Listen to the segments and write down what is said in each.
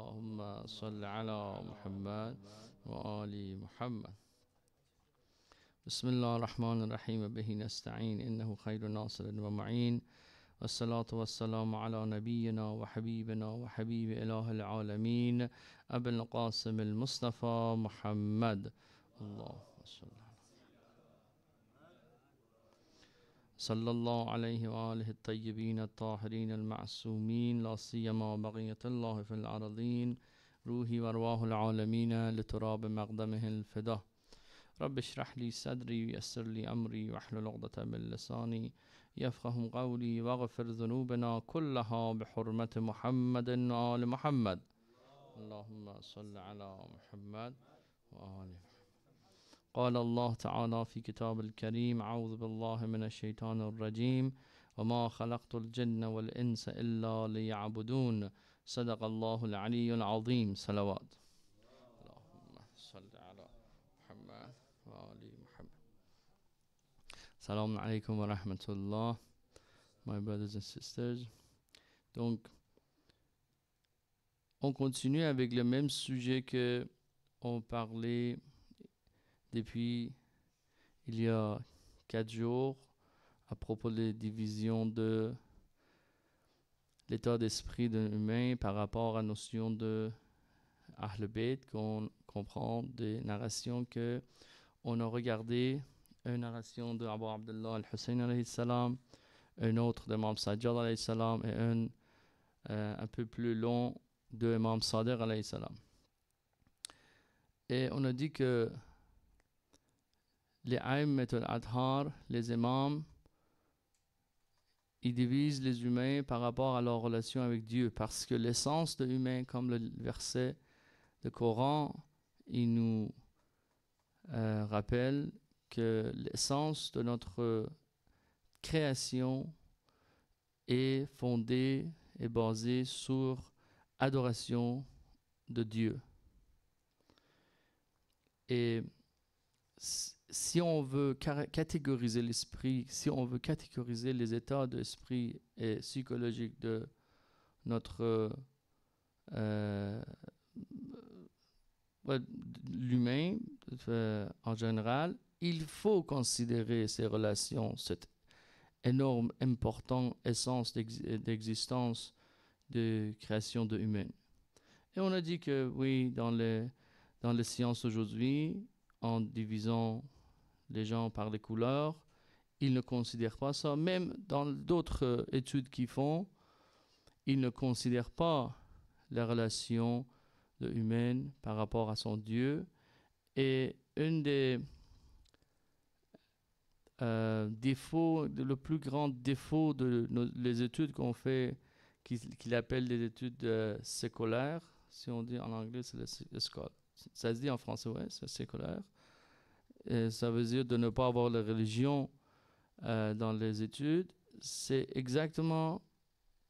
اللهم صل على محمد وآل محمد. بسم الله الرحمن الرحيم به نستعين إنه خير ناصر ومعين، والصلاة والسلام على نبينا وحبيبنا وحبيب إله العالمين أبي القاسم المصطفى محمد. اللهم صلى الله عليه وآله الطيبين الطاهرين المعصومين، لا سيما بقية الله في الأرضين، روحي وارواح العالمين لتراب مقدمه الفداء. رب اشرح لي صدري ويسر لي أمري واحلل عقدة من لساني يفقه قولي، واغفر ذنوبنا كلها بحرمة محمد وآل محمد. اللهم صل على محمد وآل محمد. قال الله تعالى في كتاب الكريم: أعوذ بالله من الشيطان الرجيم، وما خلقت الجن والإنس إلا ليعبدون. صدق الله العلي العظيم. صلوات. اللهم صل على محمد وآل محمد. Salam alaikum wa rahmatullah, my brothers and sisters. Donc, on continue avec le même sujet que on parlait depuis il y a 4 jours à propos des divisions de l'état d'esprit d'un humain par rapport à la notion de Ahl Bayt, qu'on comprend des narrations que on a regardé. Une narration de Abu Abdullah al-Hussein alayhi salam, un autre de Imam Sajjad alayhi salam et un peu plus long de Imam Sadiq alayhi salam. Et on a dit que les Aïmmet al-Adhar, les imams, ils divisent les humains par rapport à leur relation avec Dieu, parce que l'essence de l'humain, comme le verset du Coran, il nous rappelle que l'essence de notre création est fondée et basée sur adoration de Dieu. Et si on veut catégoriser l'esprit, si on veut catégoriser les états d'esprit et psychologiques de notre l'humain en général, il faut considérer ces relations, cette énorme, importante essence d'existence de création de humaine. Et on a dit que oui, dans les sciences aujourd'hui, en divisant les gens par les couleurs, ils ne considèrent pas ça. Même dans d'autres études qu'ils font, ils ne considèrent pas la relation humaine par rapport à son Dieu. Et une des défauts, le plus grand défaut de les études qu'on fait, qu'il appelle les études séculaires, si on dit en anglais, c'est le scholar. Ça se dit en français, ouais, c'est séculaire. Et ça veut dire de ne pas avoir la religion dans les études. C'est exactement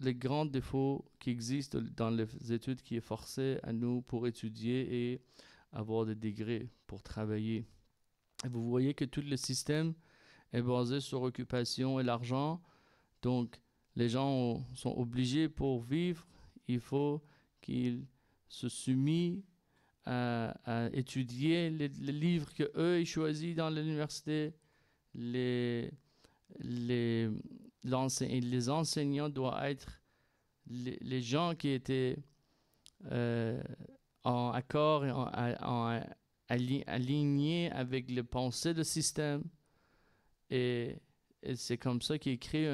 les grands défauts qui existent dans les études qui est forcé à nous pour étudier et avoir des degrés pour travailler. Et vous voyez que tout le système est basé sur l'occupation et l'argent. Donc, les gens sont obligés pour vivre, il faut qu'ils se soumettent à étudier les livres qu'eux ils choisissent dans l'université. Les enseignants doivent être les gens qui étaient en accord et alignés avec les pensées du système. Et c'est comme ça qu'il crée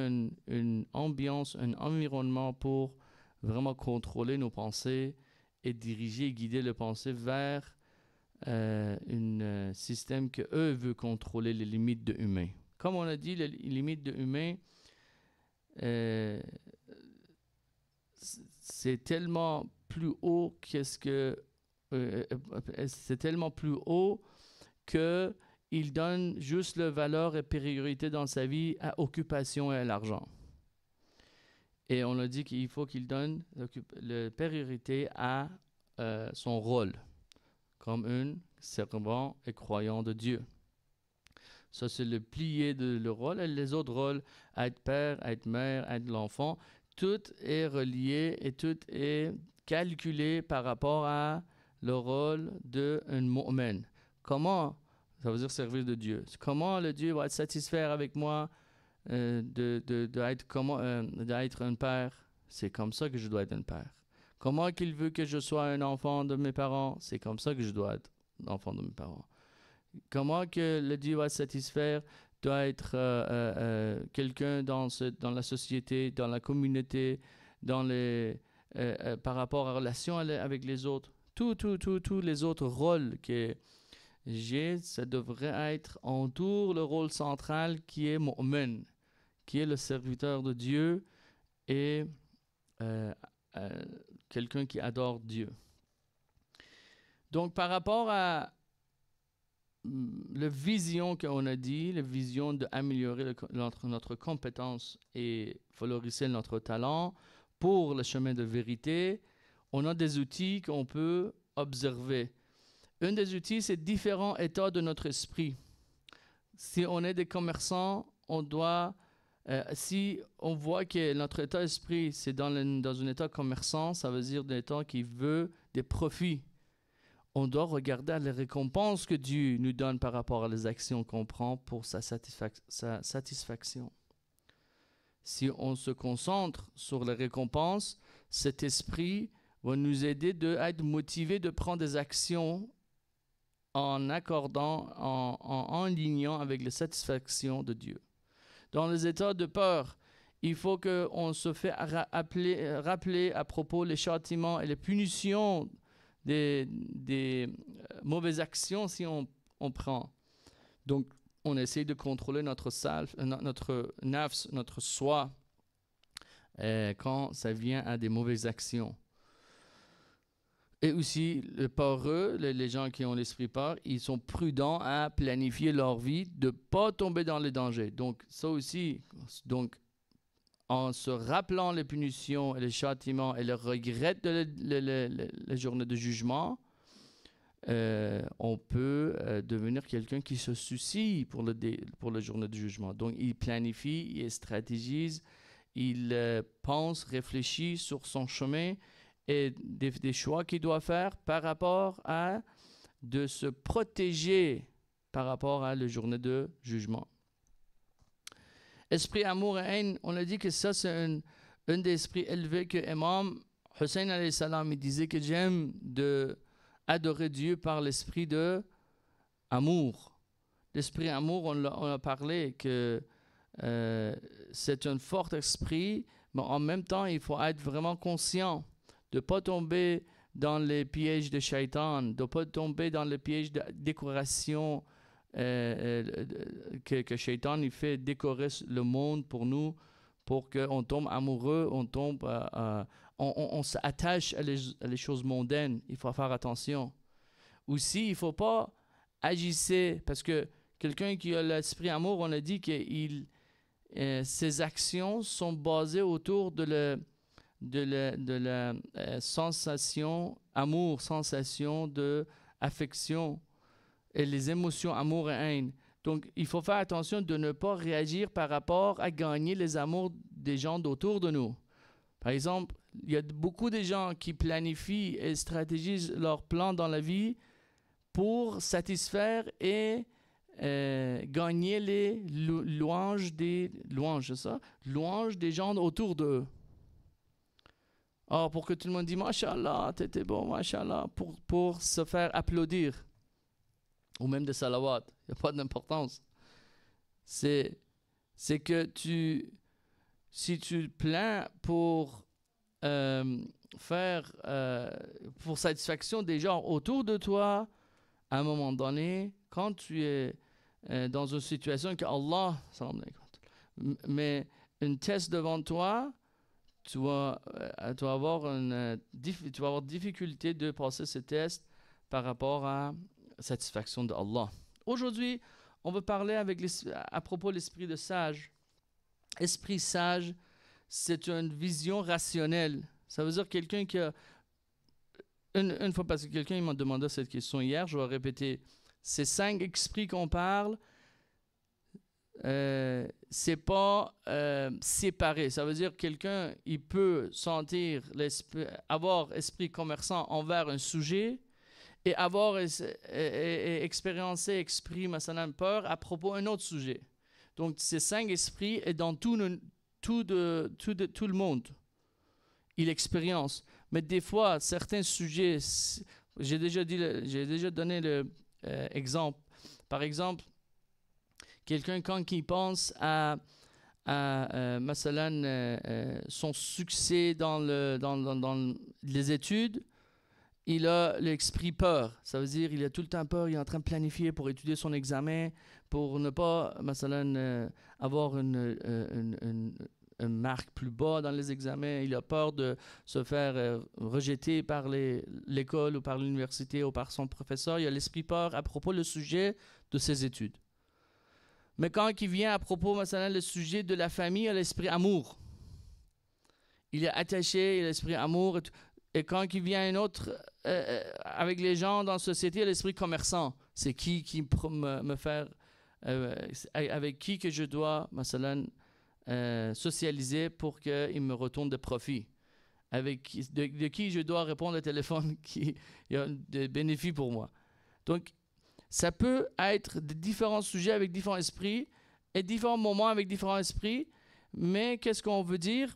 une ambiance, un environnement pour vraiment contrôler nos pensées et diriger et guider les pensées vers un système que eux veulent contrôler les limites de l'humain. Comme on a dit, les limites de l'humain, c'est tellement plus haut c'est tellement plus haut que il donne juste la valeur et priorité dans sa vie à l'occupation et à l'argent. Et on a dit qu'il faut qu'il donne la priorité à son rôle comme un servant et croyant de Dieu. Ça, c'est le plié de le rôle. Et les autres rôles, être père, être mère, être l'enfant, tout est relié et tout est calculer par rapport à le rôle d'un mu'min. Comment, ça veut dire servir de Dieu. Comment le Dieu va être satisfait avec moi d'être un père? C'est comme ça que je dois être un père. Comment qu'il veut que je sois un enfant de mes parents? C'est comme ça que je dois être l'enfant de mes parents. Comment que le Dieu va satisfaire doit être quelqu'un dans la société, dans la communauté, par rapport à la relation avec les autres. Tous les autres rôles que j'ai, ça devrait être autour le rôle central qui est mu'min, qui est le serviteur de Dieu et quelqu'un qui adore Dieu. Donc, par rapport à la vision qu'on a dit, la vision d'améliorer notre compétence et valoriser notre talent pour le chemin de vérité, on a des outils qu'on peut observer. Un des outils, c'est différents états de notre esprit. Si on est des commerçants, on doit, si on voit que notre état d'esprit, c'est dans un état commerçant, ça veut dire un état qui veut des profits. On doit regarder les récompenses que Dieu nous donne par rapport à les actions qu'on prend pour sa satisfaction. Si on se concentre sur les récompenses, cet esprit va nous aider à être motivé de prendre des actions en accordant, en lignant avec la satisfaction de Dieu. Dans les états de peur, il faut qu'on se fait rappeler à propos des châtiments et les punitions des mauvaises actions si on prend. Donc, on essaie de contrôler notre nafs, notre soi, quand ça vient à des mauvaises actions. Et aussi, le peureux, les gens qui ont l'esprit peur, ils sont prudents à planifier leur vie, de ne pas tomber dans les dangers. Donc, ça aussi, en se rappelant les punitions et les châtiments et le regret de la journée de jugement, on peut devenir quelqu'un qui se soucie pour la journée de jugement. Donc, il planifie, il stratégise, il pense, réfléchit sur son chemin et des choix qu'il doit faire par rapport à de se protéger par rapport à la journée de jugement. Esprit amour et haine, on a dit que ça c'est un des esprits élevés que Imam Hussein alayhi salam il disait que j'aime adorer Dieu par l'esprit de amour. L'esprit amour, on a parlé que c'est un fort esprit, mais en même temps il faut être vraiment conscient de ne pas tomber dans les pièges de Shaitan, de ne pas tomber dans les pièges de décoration que Shaitan il fait décorer le monde pour nous, pour qu'on tombe amoureux, on s'attache à les choses mondaines. Il faut faire attention. Aussi, il ne faut pas agir, parce que quelqu'un qui a l'esprit amour, on a dit que ses actions sont basées autour de la sensation amour, sensation de affection et les émotions amour et haine. Donc, il faut faire attention de ne pas réagir par rapport à gagner les amours des gens autour de nous. Par exemple, il y a beaucoup de gens qui planifient et stratégisent leurs plans dans la vie pour satisfaire et gagner les louanges des gens autour d'eux. Or, pour que tout le monde dise « Mashallah, t'étais bon, Mashallah », pour se faire applaudir. Ou même des salawats, il n'y a pas d'importance. C'est que si tu plains pour pour satisfaction des gens autour de toi, à un moment donné, quand tu es dans une situation que Allah met un test devant toi, tu vas avoir difficulté de passer ce test par rapport à satisfaction de Allah. Aujourd'hui, on va parler à propos de l'esprit de sage. Esprit sage, c'est une vision rationnelle. Ça veut dire quelqu'un qui a... Une fois, parce que quelqu'un m'a demandé cette question hier, je vais répéter. Ces 5 esprits qu'on parle, c'est pas séparé. Ça veut dire que quelqu'un, il peut sentir, avoir esprit commerçant envers un sujet et avoir expérimenté esprit, مثلا, peur à propos d'un autre sujet. Donc, ces 5 esprits est dans tout le monde. Il expérience. Mais des fois, certains sujets, j'ai déjà donné l'exemple. Par exemple, quelqu'un quand il pense à son succès dans les études, il a l'esprit peur. Ça veut dire qu'il a tout le temps peur, il est en train de planifier pour étudier son examen, pour ne pas avoir une marque plus bas dans les examens. Il a peur de se faire rejeter par l'école ou par l'université ou par son professeur. Il a l'esprit peur à propos du sujet de ses études. Mais quand il vient à propos, le sujet de la famille, il a l'esprit amour. Il est attaché, il a l'esprit amour. Et quand il vient un autre, avec les gens dans la société, il a l'esprit commerçant. C'est qui me faire, avec qui que je dois, socialiser pour qu'il me retourne de profit. De qui je dois répondre au téléphone qui a des bénéfices pour moi. Donc, ça peut être de différents sujets avec différents esprits et différents moments avec différents esprits. Mais qu'est-ce qu'on veut dire?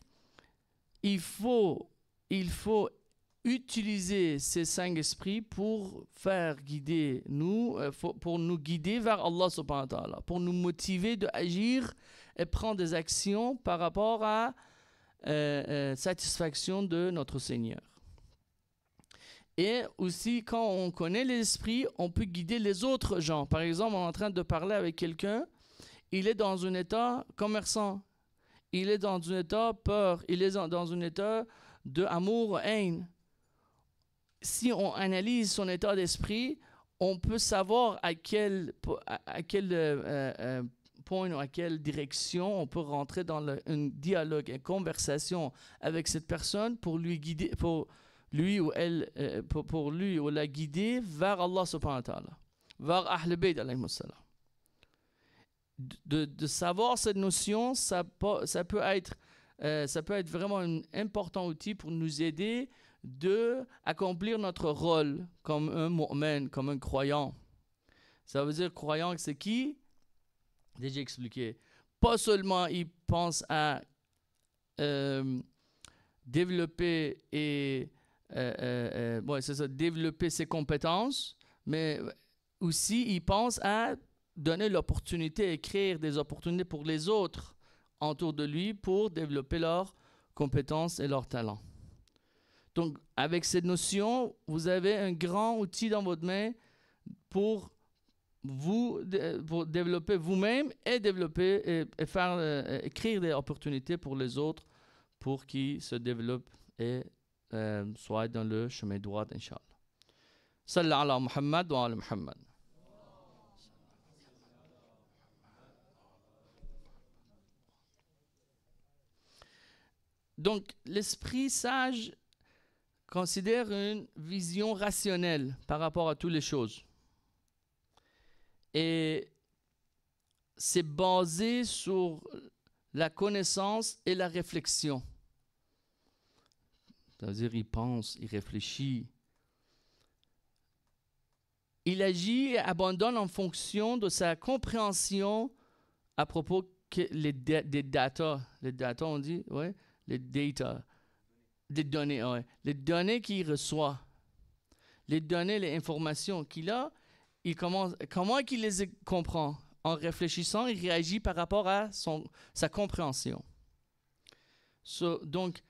Il faut utiliser ces 5 esprits pour faire guider nous, pour nous guider vers Allah subhanahu wa ta'ala, pour nous motiver d'agir et prendre des actions par rapport à satisfaction de notre Seigneur. Et aussi, quand on connaît l'esprit, on peut guider les autres gens. Par exemple, on est en train de parler avec quelqu'un, il est dans un état commerçant, il est dans un état peur, il est dans un état d'amour, haine. Si on analyse son état d'esprit, on peut savoir à quel point ou à quelle direction on peut rentrer dans un dialogue, une conversation avec cette personne pour lui guider, pour lui ou elle, pour lui ou la guider vers Allah subhanahu wa ta'ala, vers Ahl Bayt alayhi salam. De savoir cette notion, ça peut être vraiment un important outil pour nous aider d'accomplir notre rôle comme un mu'min, comme un croyant. Ça veut dire croyant, c'est qui? Déjà expliqué. Pas seulement il pense à développer développer ses compétences, mais aussi il pense à donner l'opportunité et créer des opportunités pour les autres autour de lui pour développer leurs compétences et leurs talents. Donc, avec cette notion, vous avez un grand outil dans votre main pour développer vous-même et développer et faire créer des opportunités pour les autres pour qu'ils se développent et soient dans le chemin droit, Inch'Allah. Salli ala Muhammad wa ala Muhammad. Donc, l'esprit sage considère une vision rationnelle par rapport à toutes les choses. Et c'est basé sur la connaissance et la réflexion. C'est-à-dire, il pense, il réfléchit. Il agit et abandonne en fonction de sa compréhension à propos des data. Les data, on dit, ouais, les data. Des données, ouais. Les données qu'il reçoit, les données, les informations qu'il a, comment il les comprend? En réfléchissant, il réagit par rapport à sa compréhension. Donc,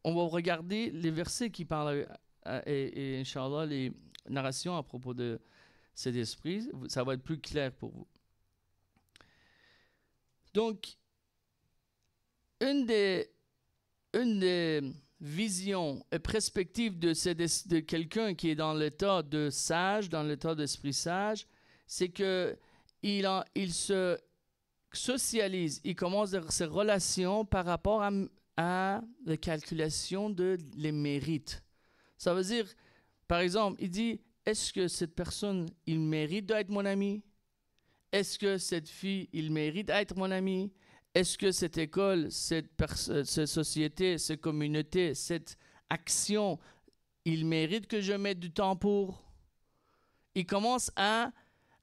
on va regarder les versets qui parlent et Inch'Allah, les narrations à propos de cet esprit. Ça va être plus clair pour vous. Donc, une des vision et perspective de quelqu'un qui est dans l'état de sage, dans l'état d'esprit sage, c'est que il se socialise, il commence ses relations par rapport à la calculation de les mérites. Ça veut dire, par exemple, il dit, est-ce que cette personne, il mérite d'être mon ami? est-ce que cette fille, il mérite d'être mon ami? Est-ce que cette école, cette société, cette communauté, cette action, il mérite que je mette du temps pour? Il commence à...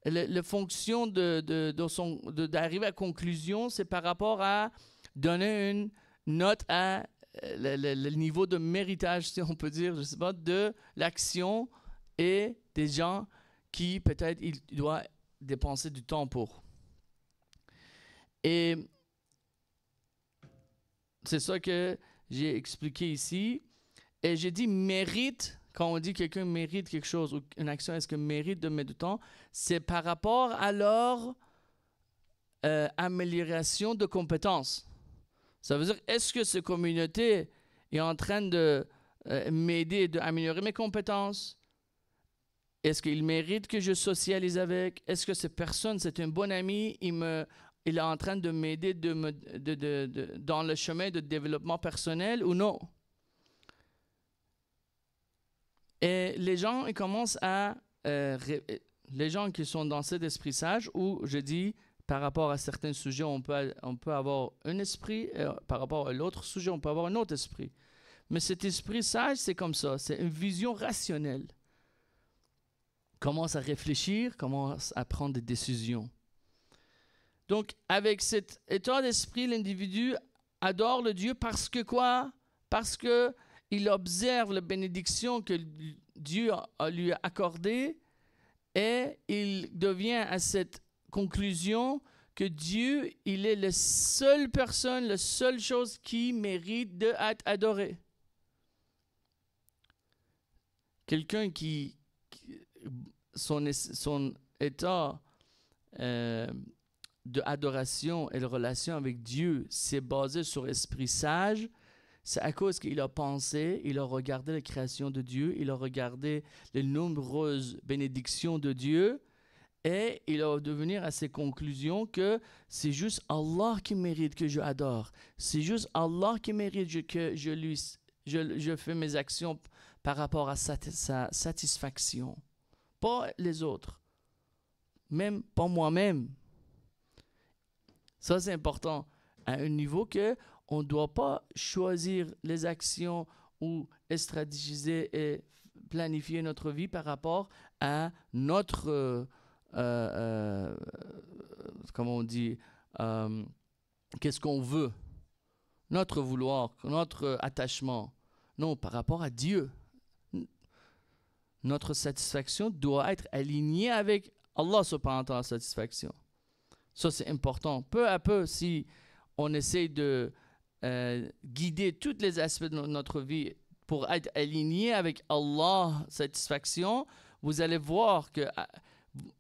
La fonction d'arriver à la conclusion, c'est par rapport à donner une note à le niveau de méritage, si on peut dire, je ne sais pas, de l'action et des gens qui peut-être il doit dépenser du temps pour. Et c'est ça que j'ai expliqué ici. Et j'ai dit mérite, quand on dit quelqu'un mérite quelque chose ou une action, est-ce que mérite de mettre du temps, c'est par rapport à leur amélioration de compétences. Ça veut dire, est-ce que cette communauté est en train de m'aider, d'améliorer mes compétences? Est-ce qu'il mérite que je socialise avec? Est-ce que cette personne, c'est un bon ami, il est en train de m'aider dans le chemin de développement personnel ou non? Et les gens, ils commencent à... les gens qui sont dans cet esprit sage, où je dis, par rapport à certains sujets, on peut avoir un esprit, par rapport à l'autre sujet, on peut avoir un autre esprit. Mais cet esprit sage, c'est comme ça, c'est une vision rationnelle. Commence à réfléchir, commence à prendre des décisions. Donc, avec cet état d'esprit, l'individu adore le Dieu parce que quoi? Parce que il observe la bénédiction que Dieu lui a accordée et il devient à cette conclusion que Dieu, il est la seule personne, la seule chose qui mérite d'être adorée. Quelqu'un qui son état d'adoration et de relation avec Dieu, c'est basé sur l'esprit sage. C'est à cause qu'il a pensé, il a regardé la création de Dieu, il a regardé les nombreuses bénédictions de Dieu et il a devenu à ses conclusions que c'est juste Allah qui mérite que je adore. C'est juste Allah qui mérite que je fais mes actions par rapport à sa satisfaction. Pas les autres. Même pas moi-même. Ça, c'est important. À un niveau que on ne doit pas choisir les actions ou stratégiser et planifier notre vie par rapport à notre, comment on dit, qu'est-ce qu'on veut, notre vouloir, notre attachement. Non, par rapport à Dieu. Notre satisfaction doit être alignée avec Allah subhanahu wa ta'ala satisfaction. Ça, c'est important. Peu à peu, si on essaie de guider tous les aspects de notre vie pour être aligné avec Allah satisfaction, vous allez voir que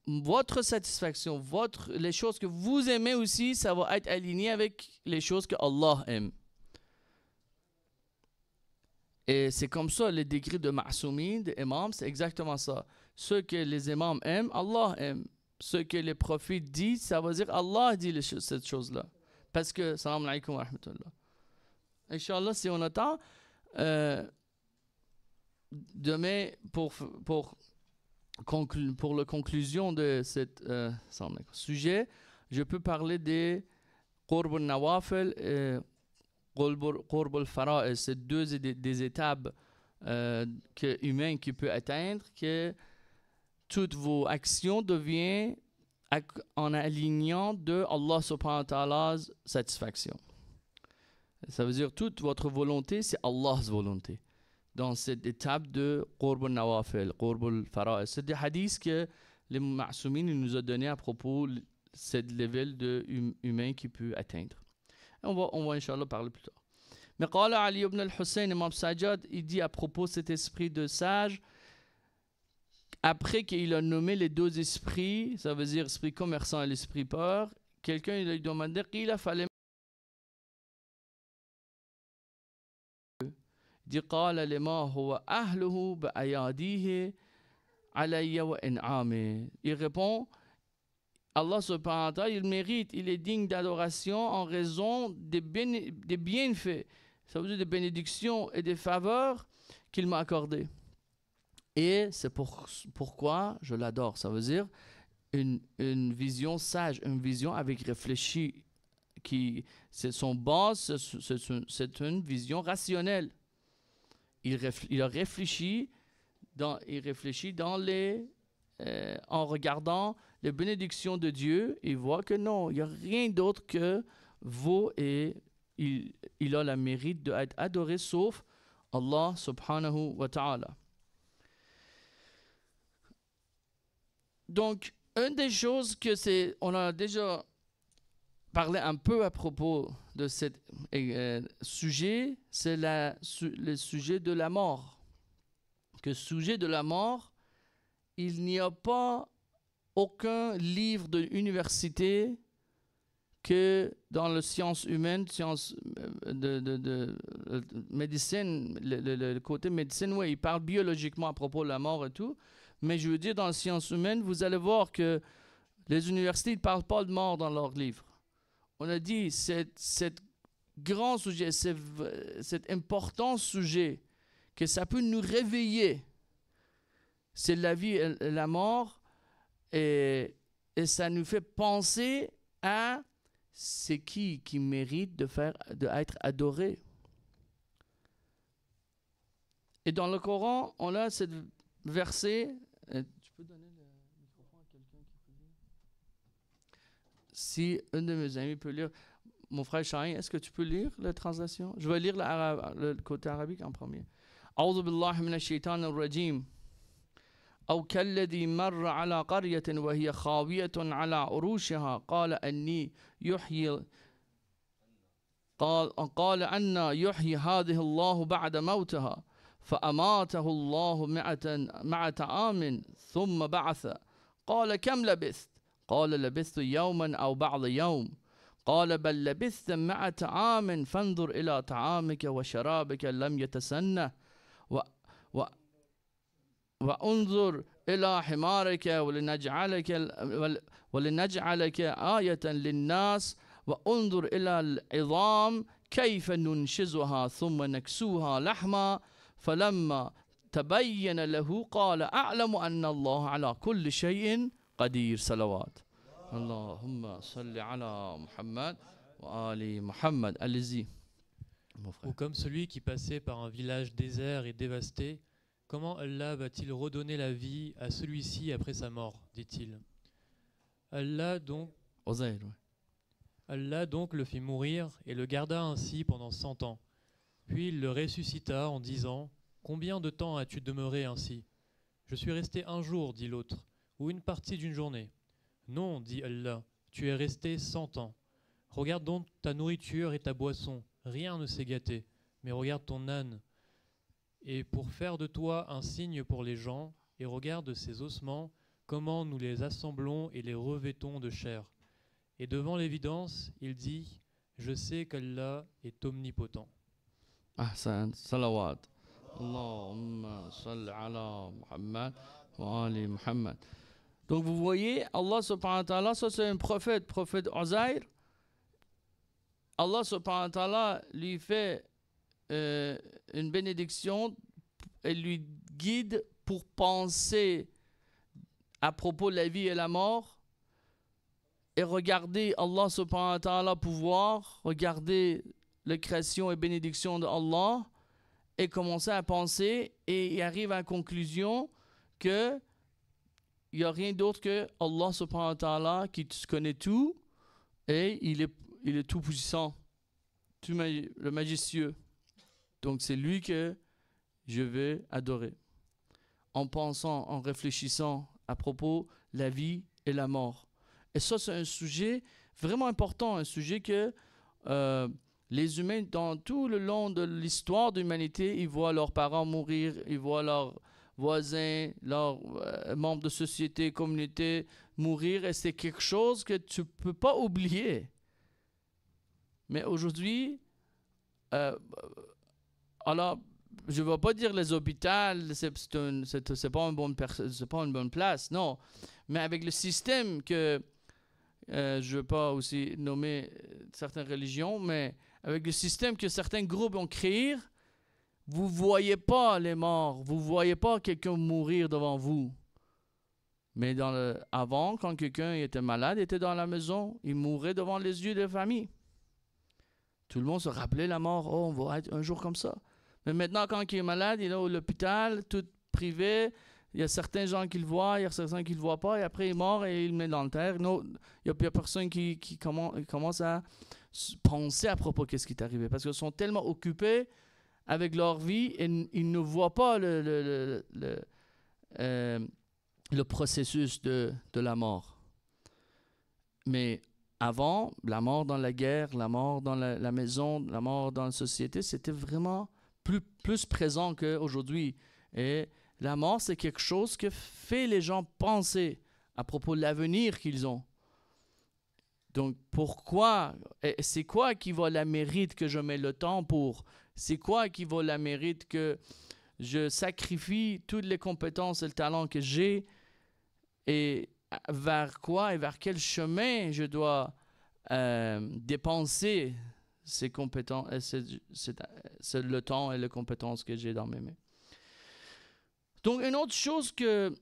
votre satisfaction, les choses que vous aimez aussi, ça va être aligné avec les choses que Allah aime. Et c'est comme ça, les degrés de ma'soumine, de imam, c'est exactement ça. Ce que les imams aiment, Allah aime. Ce que les prophètes disent, ça veut dire Allah dit cette chose-là. Parce que, salam alaikum wa rahmatullah. Inch'Allah, si on attend, demain, pour la conclusion de ce sujet, je peux parler des Qurb al-Nawafil et Qurb al-Fara'id. C'est deux des étapes humaines qui peut atteindre, que toutes vos actions deviennent en alignant de Allah subhanahu wa ta'ala's satisfaction. Ça veut dire toute votre volonté, c'est Allah's volonté. Dans cette étape de Qurb al-Nawafil, Qurb al-Fara'id. C'est des hadiths que les Ma'soumines nous ont donné à propos de ce level de humain qui peut atteindre. On va Inch'Allah parler plus tard. Mais Qala Ali ibn al-Hussein, Imam Sajjad, il dit à propos de cet esprit de sage, après qu'il a nommé les deux esprits, ça veut dire l'esprit commerçant et l'esprit peur, quelqu'un lui demandait qu'il a fallu. Il dit قال لما هو أهله بأياديه علي وإنعامه. Il répond, Allah subhanahu wa ta'ala, il mérite, il est digne d'adoration en raison des bienfaits, ça veut dire des bénédictions et des faveurs qu'il m'a accordées. Et c'est pourquoi je l'adore. Ça veut dire, une vision sage, une vision avec réfléchi, son base, c'est une vision rationnelle. Il réfléchit en regardant les bénédictions de Dieu, il voit que non, il n'y a rien d'autre que vaut et il a le mérite d'être adoré sauf Allah subhanahu wa ta'ala. Donc, une des choses on a déjà parlé un peu à propos de ce sujet, c'est le sujet de la mort. Que sujet de la mort, il n'y a pas aucun livre d'université que dans la science humaine, science de médecine, le côté médecine, oui, il parle biologiquement à propos de la mort et tout, mais je veux dire, dans la science humaine, vous allez voir que les universités ne parlent pas de mort dans leurs livres. On a dit, cet grand sujet, cet important sujet, que ça peut nous réveiller, c'est la vie et la mort, et ça nous fait penser à c'est qui mérite d'être adoré. Et dans le Coran, on a ce verset. Tu peux donner le microphone à quelqu'un qui peut lire? Si un de mes amis peut lire. Mon frère Shahin, est-ce que tu peux lire la translation? Je vais lire le côté arabique en premier. أعوذ بالله من الشيطان الرجيم أو كالذي مر على قرية وهي خاوية على عروشها قال أن يحيي هذه الله بعد موتها فأماته الله 100 عام ثم بعث قال كم لبثت قال لبثت يوما أو بعض يوم قال بل لبثت 100 عام فانظر إلى طعامك وشرابك لم يتسنه وانظر إلى حمارك ولنجعلك آية للناس وانظر إلى العظام كيف ننشزها ثم نكسوها لحما فلما تبين له قال أعلم أن الله على كل شيء قدير. صلوات اللهم صل على محمد وآل محمد. Allez-y. Ou comme celui qui passait par un village désert et dévasté, comment Allah va-t-il redonner la vie à celui-ci après sa mort, dit-il. Allah donc le fit mourir et le garda ainsi pendant 100 ans. Puis il le ressuscita en disant « Combien de temps as-tu demeuré ainsi ?»« Je suis resté 1 jour, dit l'autre, ou une partie d'une journée. »« Non, dit Allah, tu es resté 100 ans. Regarde donc ta nourriture et ta boisson. Rien ne s'est gâté, mais regarde ton âne. Et pour faire de toi un signe pour les gens, et regarde ces ossements, comment nous les assemblons et les revêtons de chair. Et devant l'évidence, il dit, je sais qu'Allah est omnipotent. Ahsan, salawat. Allahumma salli ala Muhammad wa ali Muhammad. Donc vous voyez, Allah subhanahu wa ta'ala, ça c'est un prophète Uzair. Allah subhanahu wa ta'ala lui fait une bénédiction et lui guide pour penser à propos de la vie et la mort et regarder Allah subhanahu wa ta'ala pouvoir, regarder la création et bénédiction de Allah et commencer à penser et il arrive à la conclusion que il n'y a rien d'autre que Allah subhanahu wa ta'ala qui connaît tout et il est tout puissant, le majestueux. Donc c'est lui que je vais adorer. En pensant, en réfléchissant à propos de la vie et la mort. Et ça, c'est un sujet vraiment important, un sujet que les humains, dans tout le long de l'histoire de l'humanité, ils voient leurs parents mourir, ils voient leurs voisins, leurs membres de société, communauté mourir, et c'est quelque chose que tu ne peux pas oublier. Mais aujourd'hui, alors, je ne vais pas dire les hôpitaux, c'est pas une bonne place, non. Mais avec le système que, je ne veux pas aussi nommer certaines religions, mais avec le système que certains groupes ont créé, vous ne voyez pas les morts, vous ne voyez pas quelqu'un mourir devant vous. Mais avant, quand quelqu'un était malade, il était dans la maison, il mourait devant les yeux de la famille. Tout le monde se rappelait la mort. Oh, on va être un jour comme ça. Mais maintenant, quand il est malade, il est à l'hôpital, tout privé. Il y a certains gens qui le voient, il y a certains qui ne le voient pas. Et après, il est mort et il le met dans le terre. Non, il n'y a personne qui commence à penser à propos de ce qui est arrivé. Parce qu'ils sont tellement occupés avec leur vie et ils ne voient pas le processus de la mort. Mais avant, la mort dans la guerre, la mort dans la maison, la mort dans la société, c'était vraiment plus présent qu'aujourd'hui. Et la mort, c'est quelque chose qui fait les gens penser à propos de l'avenir qu'ils ont. Donc, pourquoi? C'est quoi qui vaut la mérite que je mets le temps pour? C'est quoi qui vaut la mérite que je sacrifie toutes les compétences et le talent que j'ai? Et vers quoi et vers quel chemin je dois dépenser ces compétences, le temps et les compétences que j'ai dans mes mains. Donc, une autre chose que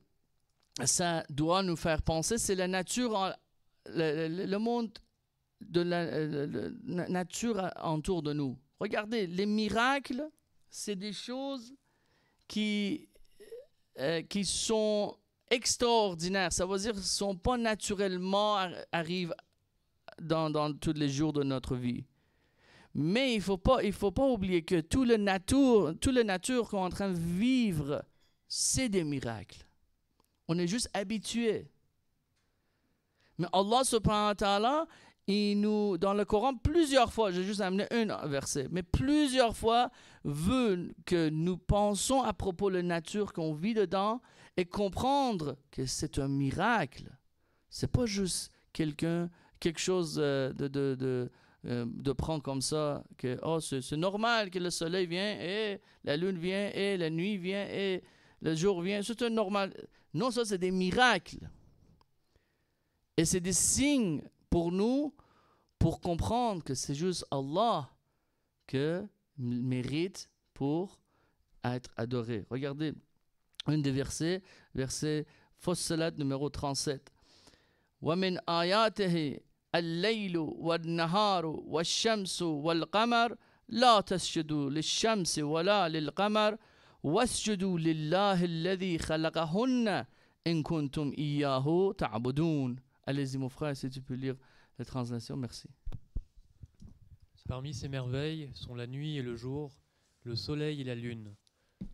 ça doit nous faire penser, c'est la nature, le monde de la nature autour de nous. Regardez, les miracles, c'est des choses qui sont extraordinaires. Ça veut dire qu'ils ne sont pas naturellement arrivent dans tous les jours de notre vie. Mais il ne faut pas oublier que toute la nature qu'on est en train de vivre, c'est des miracles. On est juste habitué. Mais Allah subhanahu wa ta'ala, dans le Coran, plusieurs fois, j'ai juste amené un verset, mais plusieurs fois, veut que nous pensons à propos de la nature qu'on vit dedans et comprendre que c'est un miracle. Ce n'est pas juste quelque chose de prendre comme ça, que c'est normal que le soleil vient et la lune vient et la nuit vient et le jour vient. C'est un normal. Non, ça c'est des miracles. Et c'est des signes pour nous pour comprendre que c'est juste Allah qui mérite pour être adoré. Regardez un des versets, verset Fussilat numéro 37. وَمِنْ آيَاتِهِ الليل والنهار والشمس والقمر لا تسجدوا للشمس ولا للقمر واسجدوا لله الذي خلقهن إن كنتم إياه تعبدون. Allez-y mon frère, si tu peux lire la translation, merci. Parmi ces merveilles sont la nuit et le jour, le soleil et la lune.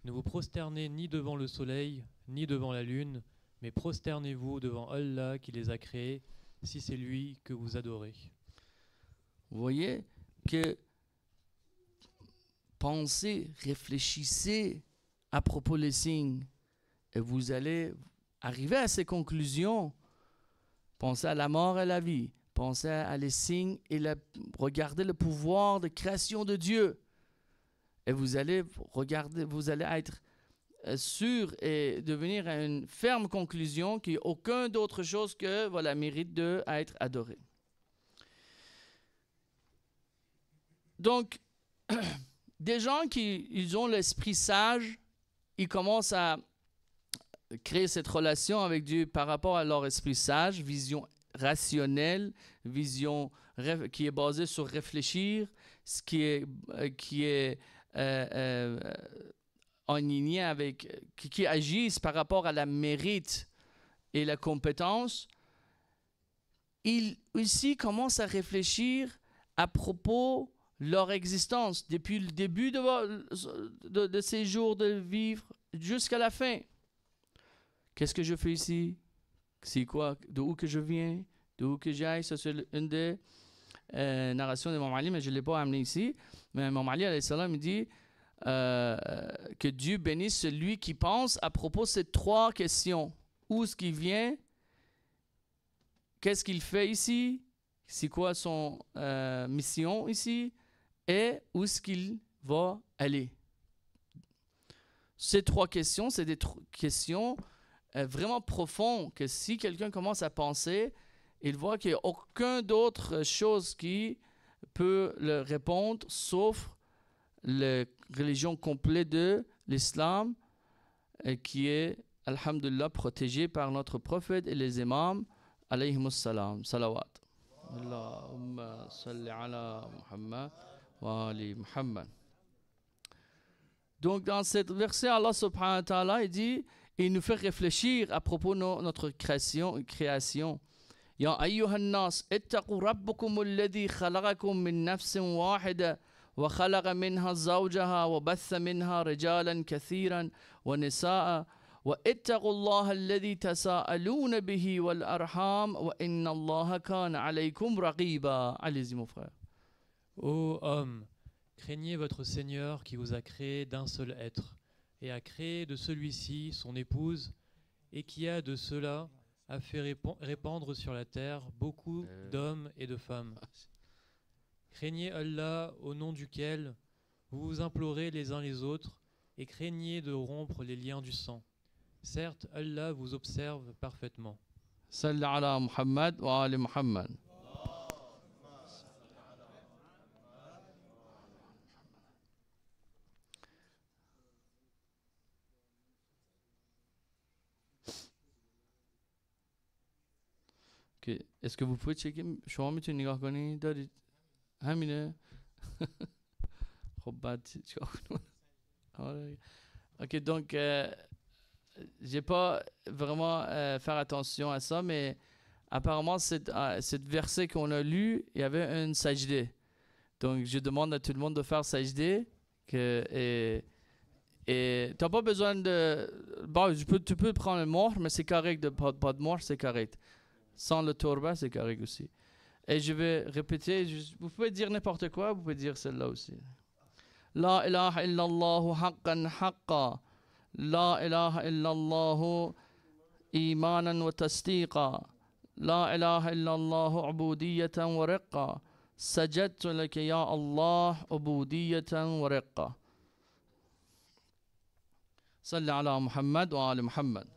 Ne vous prosternez ni devant le soleil, ni devant la lune, mais prosternez-vous devant Allah qui les a créés, si c'est lui que vous adorez. Vous voyez que pensez, réfléchissez à propos des signes et vous allez arriver à ces conclusions. Pensez à la mort et à la vie. Pensez à les signes et regardez le pouvoir de création de Dieu. Et vous allez être sûr et devenir à une ferme conclusion qu'il n'y a aucun d'autre chose que mérite d'être adoré. Donc, des gens ils ont l'esprit sage, ils commencent à créer cette relation avec Dieu par rapport à leur esprit sage, vision rationnelle, vision qui est basée sur réfléchir, ce qui est en ligne avec, qui agissent par rapport à la mérite et la compétence. Ils aussi commencent à réfléchir à propos de leur existence depuis le début de ces jours de vivre jusqu'à la fin. Qu'est-ce que je fais ici? C'est quoi? D'où que je viens? D'où que j'aille? Ça, c'est une des narrations de Imam Ali, mais je ne l'ai pas amené ici. Mais Imam Ali, alayhi salam, il dit que Dieu bénisse celui qui pense à propos de ces trois questions. Où est-ce qu'il vient? Qu'est-ce qu'il fait ici? C'est quoi son mission ici? Et où est-ce qu'il va aller? Ces trois questions, c'est des questions vraiment profondes que si quelqu'un commence à penser, il voit qu'il n'y a aucune autre chose qui peut le répondre sauf la religion complète de l'islam qui est alhamdulillah, protégés par notre prophète et les imams, alayhimus salam, salawat. Allahumma salli ala Muhammad wa ali Muhammad. Donc dans ce verset, Allah subhanahu wa ta'ala, il dit, il nous fait réfléchir à propos de notre création. Ya ayyuhan nas, ittaqu rabbakum alladhi khalaqakum min nafsin wahida wa khalaqa minha zawjaha wa batha minha rijalan kathiran wa nisaa wa ittaqu Allah alladhi tasaaluna bihi wal arham wa inna Allah kana alaykum raqiba. Allez-y mon frère. Ô homme, craignez votre Seigneur qui vous a créé d'un seul être et a créé de celui-ci son épouse et qui a de cela a fait répandre sur la terre beaucoup d'hommes et de femmes. Craignez Allah au nom duquel vous vous implorez les uns les autres et craignez de rompre les liens du sang. Certes, Allah vous observe parfaitement. Salli ala Muhammad wa ali Muhammad. Est-ce que vous pouvez checker شما میتونید نگاه کنید دارید همینه خب بعد چیکار کنم OK donc j'ai pas vraiment faire attention à ça mais apparemment cette verset qu'on a lu il y avait une sajdé donc je demande à tout le monde de faire sajdé et t'as pas besoin de bon tu peux prendre le mort mais c'est correct de pas de mort c'est correct. Sans le torba, c'est correct aussi. Et je vais répéter, vous pouvez dire n'importe quoi, vous pouvez dire celle-là aussi. La ilaha illallah haqqan haqqa. La ilaha illallah imanan wa tasdiqa. La ilaha illallah ubudiyatan wa riqqa. Sajadtu laka ya Allah ubudiyatan wa riqqa. Salli ala Muhammad wa ali Muhammad.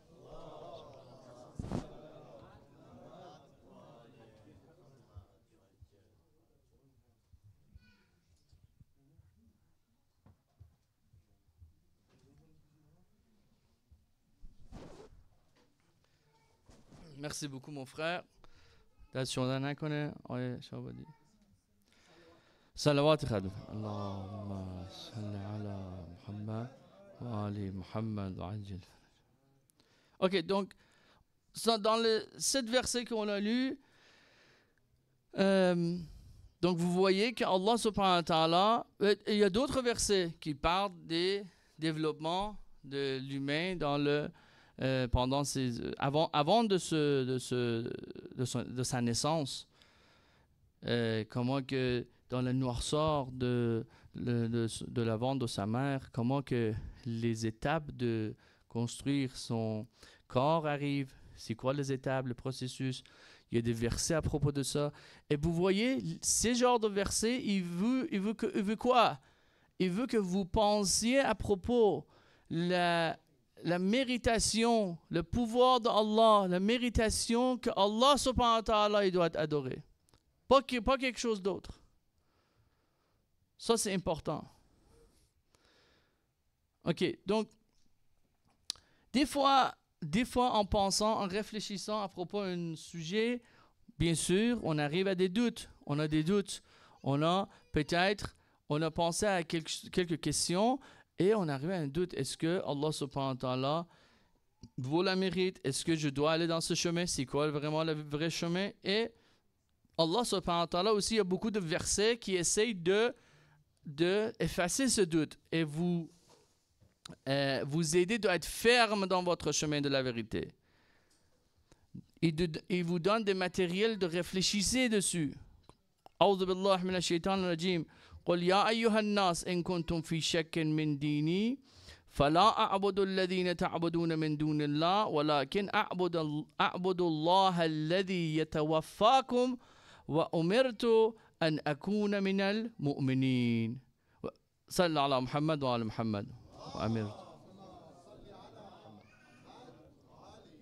Merci beaucoup mon frère. Allahumma salli ala Muhammad wa ali Muhammad wa ajil. OK, donc dans le 7 versets qu'on a lu, donc vous voyez qu'Allah subhanahu wa ta'ala, il y a d'autres versets qui parlent des développements de l'humain dans le pendant avant de sa naissance, comment que dans la noirceur de la ventre de sa mère, comment que les étapes de construire son corps arrivent, c'est quoi les étapes, le processus. Il y a des versets à propos de ça. Et vous voyez, ces genres de versets, il veut quoi? Il veut que vous pensiez à propos la méritation, le pouvoir d'Allah, la méritation que Allah subhanahu wa ta'ala il doit être adoré. Pas quelque chose d'autre. Ça, c'est important. OK, donc, des fois, en pensant, en réfléchissant à propos d'un sujet, bien sûr, on arrive à des doutes. On a des doutes. On a pensé à quelques questions et on arrive à un doute. Est-ce que Allah subhanahu wa ta'ala vaut la mérite? Est-ce que je dois aller dans ce chemin? C'est quoi vraiment le vrai chemin? Et Allah subhanahu wa ta'ala aussi, il y a beaucoup de versets qui essayent de effacer ce doute et vous aider à être ferme dans votre chemin de la vérité. Il vous donne des matériels de réfléchir dessus. A'udhu billahi minash shaitanir rajim. قل يا أيها الناس إن كنتم في شك من ديني فلا أعبد الذين تعبدون من دون الله ولكن أعبد الله الذي يتوفاكم وأمرت أن أكون من المؤمنين. صلى على محمد وعلى محمد. وأمرت.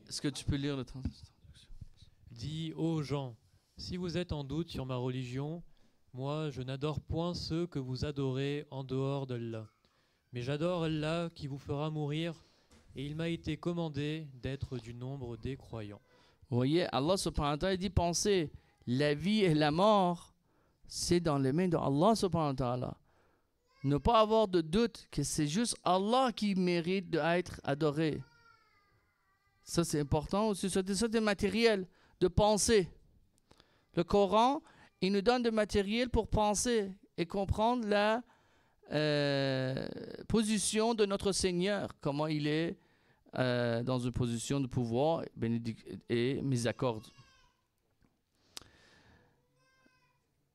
Est-ce que tu peux lire le traduction? Dis aux gens, si vous êtes en doute sur ma religion, moi, je n'adore point ceux que vous adorez en dehors d'Allah. Mais j'adore Allah qui vous fera mourir et il m'a été commandé d'être du nombre des croyants. Vous voyez, Allah subhanahu wa ta'ala dit, pensez, la vie et la mort, c'est dans les mains de Allah subhanahu wa ta'ala. Ne pas avoir de doute que c'est juste Allah qui mérite d'être adoré. Ça, c'est important aussi. Ça, c'est matériel, de penser. Le Coran, il nous donne du matériel pour penser et comprendre la position de notre Seigneur, comment il est dans une position de pouvoir et miséricorde.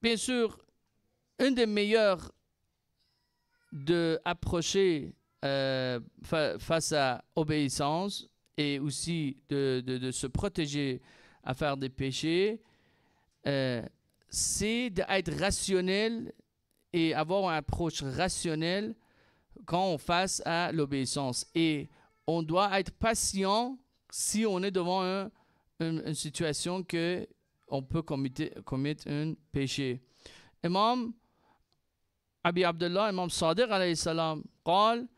Bien sûr, une des meilleures d'approcher face à l'obéissance et aussi de se protéger à faire des péchés, c'est d'être rationnel et avoir une approche rationnelle quand on face à l'obéissance. Et on doit être patient si on est devant une situation que on peut commettre un péché. Imam Abi Abdullah, Imam Sadiq alayhi salam, قال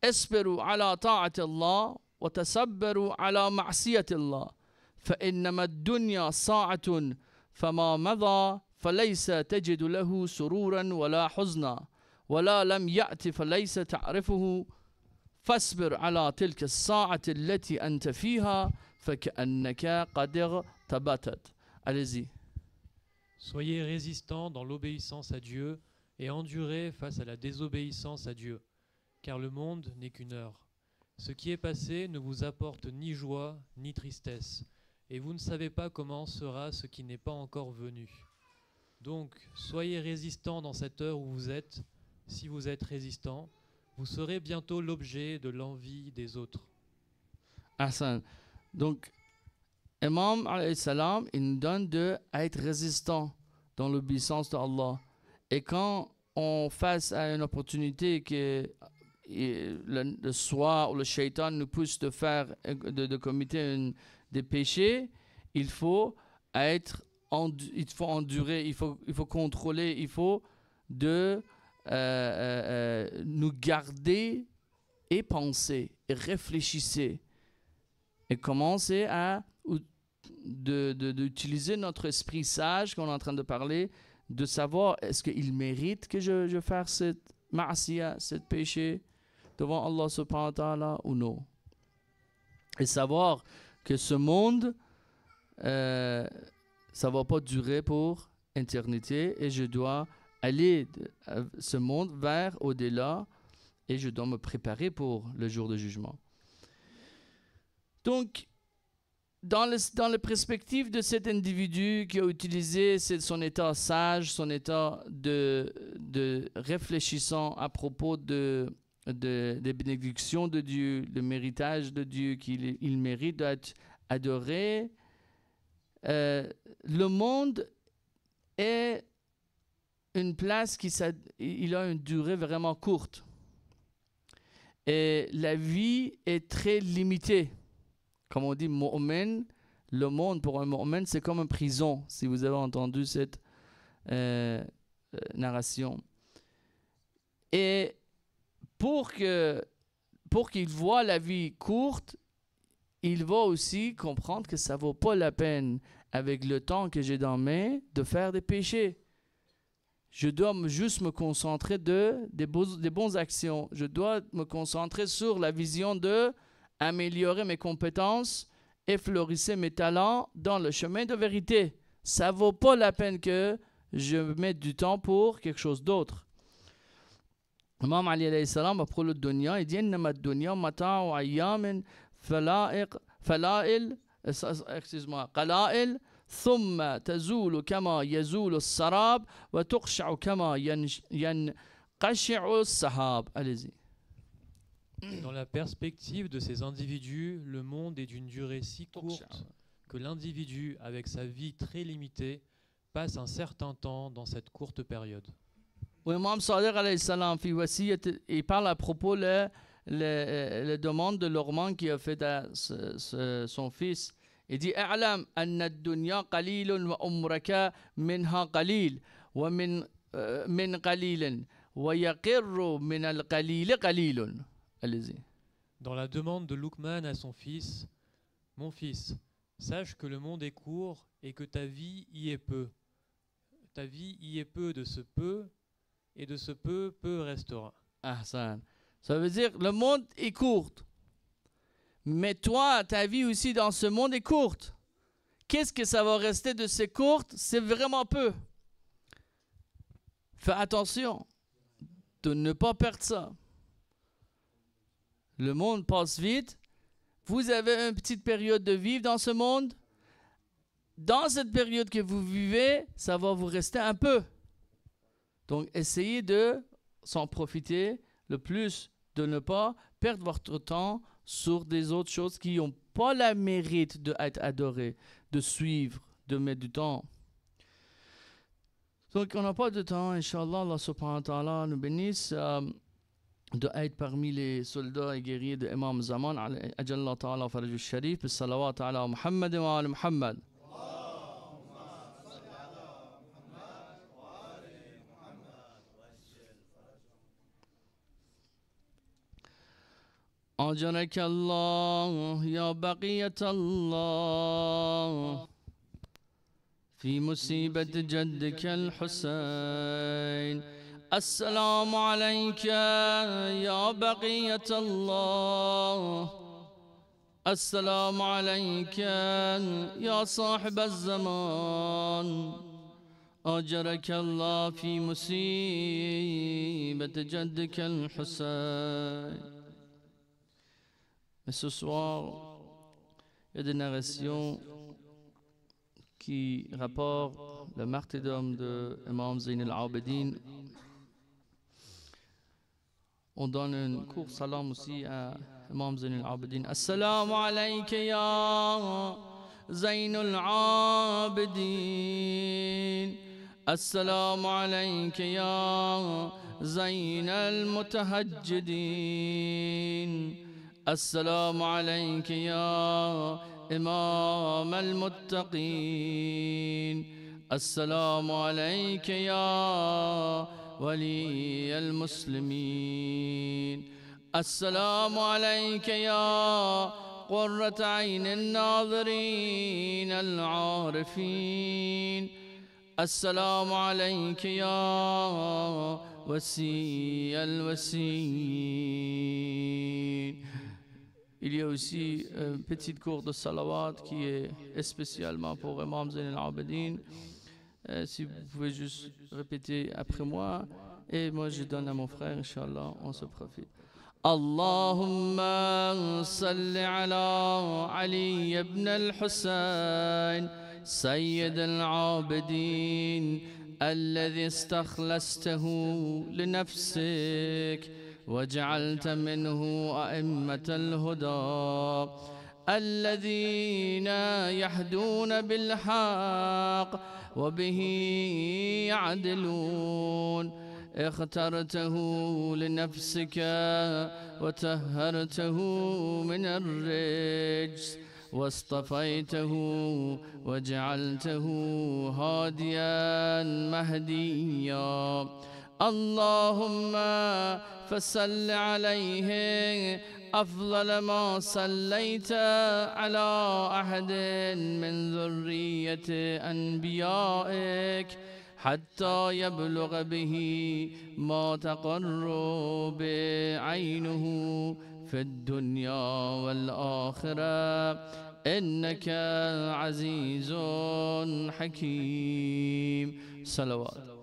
اصبروا على طاعة الله وتصبروا على معصية الله فإنما الدنيا ساعة فما مضى فليس تجد له سرورا ولا حزنا ولا لم يأت فليس تعرفه فاصبر على تلك الساعة التي أنت فيها فكأنك قد اغتبتت. Allez-y. Soyez résistants dans l'obéissance à Dieu et endurez face à la désobéissance à Dieu, car le monde n'est qu'une heure. Ce qui est passé ne vous apporte ni joie ni tristesse, et vous ne savez pas comment sera ce qui n'est pas encore venu. Donc, soyez résistants dans cette heure où vous êtes. Si vous êtes résistants, vous serez bientôt l'objet de l'envie des autres. Hassan. Donc, Imam alayhi salam, il nous donne d'être résistant dans l'obéissance d'Allah. Et quand on face à une opportunité que le soir ou le shaitan nous pousse de commettre des péchés, il faut endurer, il faut contrôler, il faut nous garder et penser et réfléchir et commencer à d'utiliser notre esprit sage qu'on est en train de parler, de savoir est-ce qu'il mérite que je fasse cette ma'asiya, ce péché devant Allah subhanahu wa ta'ala ou non. Et savoir que ce monde, ça ne va pas durer pour éternité et je dois aller ce monde vers au-delà et je dois me préparer pour le jour de jugement. Donc, dans la perspective de cet individu qui a utilisé son état sage, son état de réfléchissant à propos des bénédictions de Dieu, le méritage de Dieu qu'il mérite d'être adoré, le monde est une place il a une durée vraiment courte. Et la vie est très limitée. Comme on dit, mu'min, le monde pour un mu'min, c'est comme une prison, si vous avez entendu cette narration. Et pour qu'il voit la vie courte, il va aussi comprendre que ça ne vaut pas la peine, avec le temps que j'ai dans mes mains, de faire des péchés. Je dois juste me concentrer des bonnes actions. Je dois me concentrer sur la vision d'améliorer mes compétences et florisser mes talents dans le chemin de vérité. Ça ne vaut pas la peine que je mette du temps pour quelque chose d'autre. Imam Ali alayhi salam, après le dunya, il dit innama dunya mata'u ayyamin qala'il thumma tazulu kama yazulu as-sarab wa tuqsha'u kama yanqashi'u as-sahab. Allez-y. Dans la perspective de ces individus, le monde est d'une durée si courte que l'individu, avec sa vie très limitée, passe un certain temps dans cette courte période. Imam Sadiq alayhi salam, il parle à propos de la demande de Luqman qui a fait à son fils. Il dit A'lam anna ad-dunya qalilun wa umraka minha qalil wa min qalilin wa yaqirru min al-qalil qalilun. Allez-y. dans la demande de Luqman à son fils, « Mon fils, sache que le monde est court et que ta vie y est peu. Ta vie y est peu de ce peu, et de ce peu, peu restera. » Ahsan. Ça veut dire le monde est court. Mais toi, ta vie aussi dans ce monde est courte. Qu'est-ce que ça va rester de ces courtes? C'est vraiment peu. Fais attention de ne pas perdre ça. Le monde passe vite. Vous avez une petite période de vivre dans ce monde. Dans cette période que vous vivez, ça va vous rester un peu. Donc, essayez de s'en profiter le plus, de ne pas perdre votre temps sur des autres choses qui n'ont pas le mérite d'être adorées, de suivre, de mettre du temps. Donc, on n'a pas de temps, Inch'Allah, Allah subhanahu wa ta'ala nous bénisse d'être parmi les soldats et guerriers de Imam Zaman, Ajallah ta'ala faraju sharif, bis salawat ala Muhammad wa ala Muhammad. أجرك الله يا بقية الله في مصيبة جدك الحسين. السلام عليك يا بقية الله. السلام عليك يا صاحب الزمان. أجرك الله في مصيبة جدك الحسين. Mais ce soir, il y a des narrations qui rapportent le martyrdom de Imam Zayn al-Abidin. On donne un court salam aussi à Imam Zayn al-Abidin. Assalamu alayka ya Zayn al-Abidin. Assalamu alayka ya Zayn al-Mutahajjidin. السلام عليك يا إمام المتقين. السلام عليك يا ولي المسلمين. السلام عليك يا قرة عين الناظرين العارفين. السلام عليك يا وسي الوسيين. Il y a aussi une petite cour de salawat qui est spécialement pour Imam Zayn al-Abidin. Si vous pouvez juste répéter après moi. Et moi je donne à mon frère, Inch'Allah, on se profite. Allahumma salli ala Ali ibn al-Husayn Sayyid al-Abidin الذي استخلصته لنفسك وجعلت منه أئمة الهدى الذين يهدون بالحق وبه يعدلون. اخترته لنفسك وطهرته من الرجس واصطفيته وجعلته هاديا مهديا. اللهم فصل عليه أفضل ما صليت على أحد من ذرية أنبيائك حتى يبلغ به ما تقر بعينه في الدنيا والآخرة إنك عزيز حكيم. صلوات.